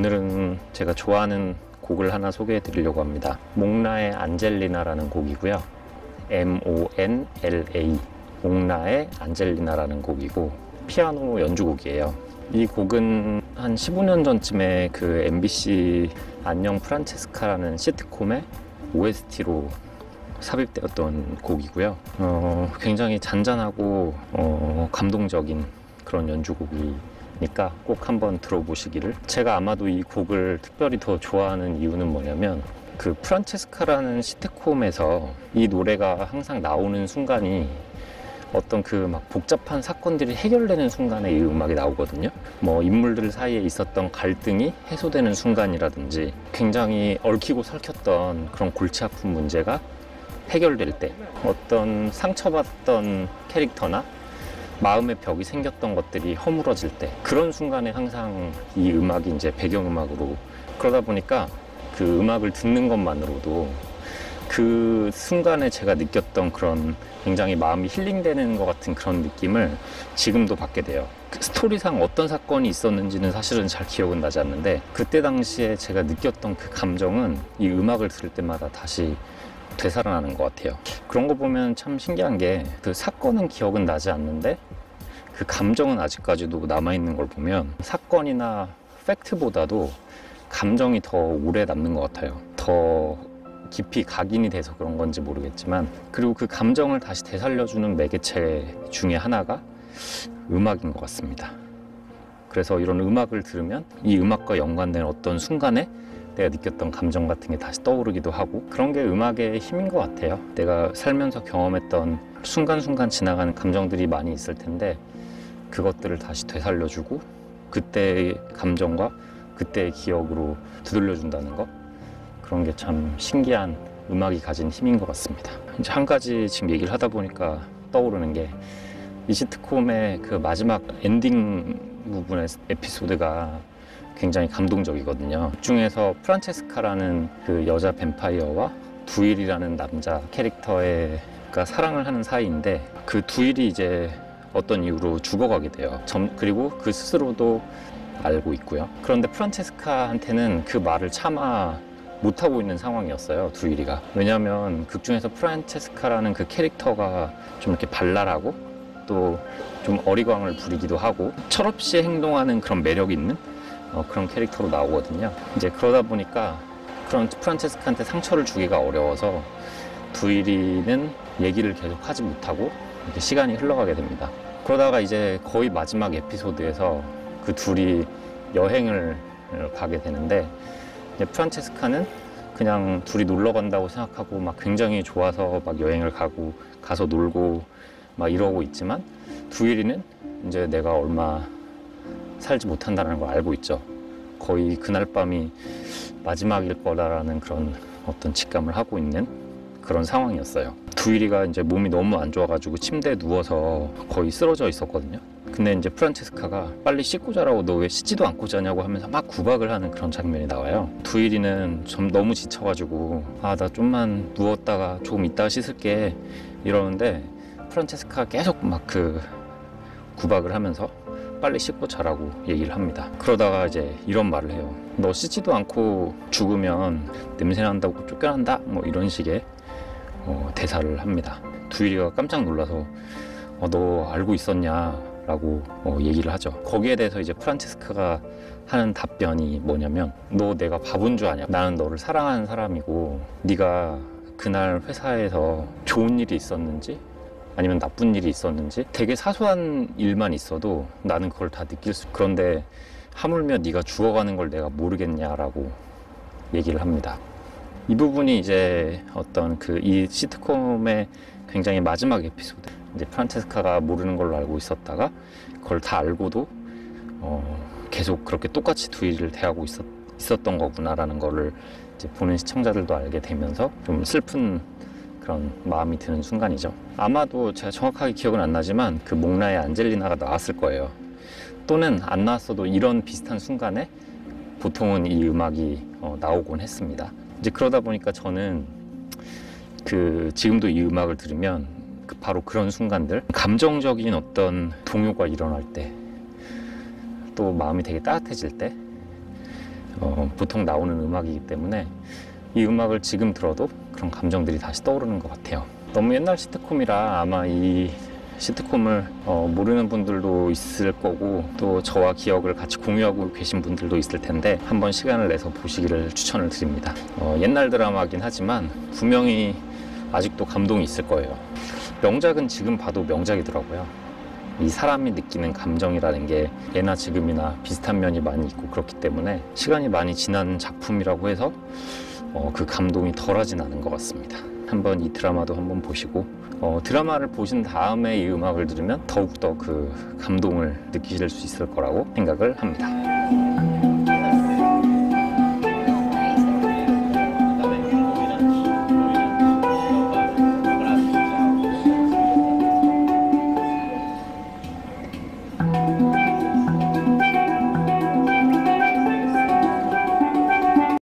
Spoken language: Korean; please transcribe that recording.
오늘은 제가 좋아하는 곡을 하나 소개해 드리려고 합니다. 몽라의 안젤리나라는 곡이고요. MONLA, 몽라의 안젤리나라는 곡이고 피아노 연주곡이에요. 이 곡은 한 15년 전쯤에 그 MBC 안녕 프란체스카라는 시트콤의 OST로 삽입되었던 곡이고요. 굉장히 잔잔하고 감동적인 그런 연주곡이니까 꼭 한번 들어보시기를. 제가 아마도 이 곡을 특별히 더 좋아하는 이유는 뭐냐면 그 프란체스카라는 시트콤에서 이 노래가 항상 나오는 순간이 어떤 그 막 복잡한 사건들이 해결되는 순간에 이 음악이 나오거든요. 뭐 인물들 사이에 있었던 갈등이 해소되는 순간이라든지 굉장히 얽히고 설켰던 그런 골치 아픈 문제가 해결될 때, 어떤 상처받던 캐릭터나 마음의 벽이 생겼던 것들이 허물어질 때, 그런 순간에 항상 이 음악이 이제 배경음악으로, 그러다 보니까 그 음악을 듣는 것만으로도 그 순간에 제가 느꼈던 그런 굉장히 마음이 힐링되는 것 같은 그런 느낌을 지금도 받게 돼요. 그 스토리상 어떤 사건이 있었는지는 사실은 잘 기억은 나지 않는데, 그때 당시에 제가 느꼈던 그 감정은 이 음악을 들을 때마다 다시 되살아나는 것 같아요. 그런 거 보면 참 신기한 게, 그 사건은 기억은 나지 않는데 그 감정은 아직까지도 남아있는 걸 보면 사건이나 팩트보다도 감정이 더 오래 남는 것 같아요. 더 깊이 각인이 돼서 그런 건지 모르겠지만, 그리고 그 감정을 다시 되살려주는 매개체 중에 하나가 음악인 것 같습니다. 그래서 이런 음악을 들으면 이 음악과 연관된 어떤 순간에 내가 느꼈던 감정 같은 게 다시 떠오르기도 하고, 그런 게 음악의 힘인 것 같아요. 내가 살면서 경험했던 순간순간 지나가는 감정들이 많이 있을 텐데, 그것들을 다시 되살려주고 그때의 감정과 그때의 기억으로 되돌려준다는 것, 그런 게 참 신기한 음악이 가진 힘인 것 같습니다. 이제 한 가지 지금 얘기를 하다 보니까 떠오르는 게, 이 시트콤의 그 마지막 엔딩 부분의 에피소드가 굉장히 감동적이거든요. 그 중에서 프란체스카라는 그 여자 뱀파이어와 두일이라는 남자 캐릭터가 사랑을 하는 사이인데, 그 두일이 이제 어떤 이유로 죽어가게 돼요. 그리고 그 스스로도 알고 있고요. 그런데 프란체스카한테는 그 말을 차마 못하고 있는 상황이었어요, 두일이가. 왜냐하면 극 중에서 프란체스카라는 그 캐릭터가 좀 이렇게 발랄하고 또 좀 어리광을 부리기도 하고 철없이 행동하는 그런 매력이 있는 그런 캐릭터로 나오거든요. 이제 그러다 보니까 그런 프란체스카한테 상처를 주기가 어려워서 두일이는 얘기를 계속 하지 못하고 이렇게 시간이 흘러가게 됩니다. 그러다가 이제 거의 마지막 에피소드에서 그 둘이 여행을 가게 되는데, 이제 프란체스카는 그냥 둘이 놀러 간다고 생각하고 막 굉장히 좋아서 막 여행을 가서 놀고 막 이러고 있지만, 두일이는 이제 내가 얼마 살지 못한다는 걸 알고 있죠. 거의 그날 밤이 마지막일 거라는 그런 어떤 직감을 하고 있는 그런 상황이었어요. 두일이가 이제 몸이 너무 안 좋아가지고 침대에 누워서 거의 쓰러져 있었거든요. 근데 이제 프란체스카가 빨리 씻고 자라고, 너 왜 씻지도 않고 자냐고 하면서 막 구박을 하는 그런 장면이 나와요. 두일이는 좀 너무 지쳐가지고 나 좀만 누웠다가 조금 이따가 씻을게 이러는데, 프란체스카가 계속 막 그 구박을 하면서 빨리 씻고 자라고 얘기를 합니다. 그러다가 이제 이런 말을 해요. 너 씻지도 않고 죽으면 냄새 난다고 쫓겨난다? 뭐 이런 식의 대사를 합니다. 두일이가 깜짝 놀라서 너 알고 있었냐? 라고 얘기를 하죠. 거기에 대해서 이제 프란체스카가 하는 답변이 뭐냐면, 너 내가 바본 줄 아냐? 나는 너를 사랑하는 사람이고, 네가 그날 회사에서 좋은 일이 있었는지 아니면 나쁜 일이 있었는지 되게 사소한 일만 있어도 나는 그걸 다 느낄 수, 그런데 하물며 네가 죽어가는 걸 내가 모르겠냐라고 얘기를 합니다. 이 부분이 이제 어떤 이 시트콤의 굉장히 마지막 에피소드, 이제 프란체스카가 모르는 걸로 알고 있었다가 그걸 다 알고도 계속 그렇게 똑같이 두일을 대하고 있었던 거구나라는 거를 이제 보는 시청자들도 알게 되면서 좀 슬픈 그런 마음이 드는 순간이죠. 아마도 제가 정확하게 기억은 안 나지만 그 몽라의 안젤리나가 나왔을 거예요. 또는 안 나왔어도 이런 비슷한 순간에 보통은 이 음악이 나오곤 했습니다. 이제 그러다 보니까 저는 지금도 이 음악을 들으면 바로 그런 순간들, 감정적인 어떤 동요가 일어날 때, 또 마음이 되게 따뜻해질 때, 보통 나오는 음악이기 때문에 이 음악을 지금 들어도 그런 감정들이 다시 떠오르는 것 같아요. 너무 옛날 시트콤이라 아마 이 시트콤을 모르는 분들도 있을 거고 또 저와 기억을 같이 공유하고 계신 분들도 있을 텐데 한번 시간을 내서 보시기를 추천을 드립니다. 옛날 드라마긴 하지만 분명히 아직도 감동이 있을 거예요. 명작은 지금 봐도 명작이더라고요. 이 사람이 느끼는 감정이라는 게 예나 지금이나 비슷한 면이 많이 있고 그렇기 때문에 시간이 많이 지난 작품이라고 해서 그 감동이 덜하진 않은 것 같습니다. 한번 이 드라마도 한번 보시고 드라마를 보신 다음에 이 음악을 들으면 더욱더 그 감동을 느끼실 수 있을 거라고 생각을 합니다.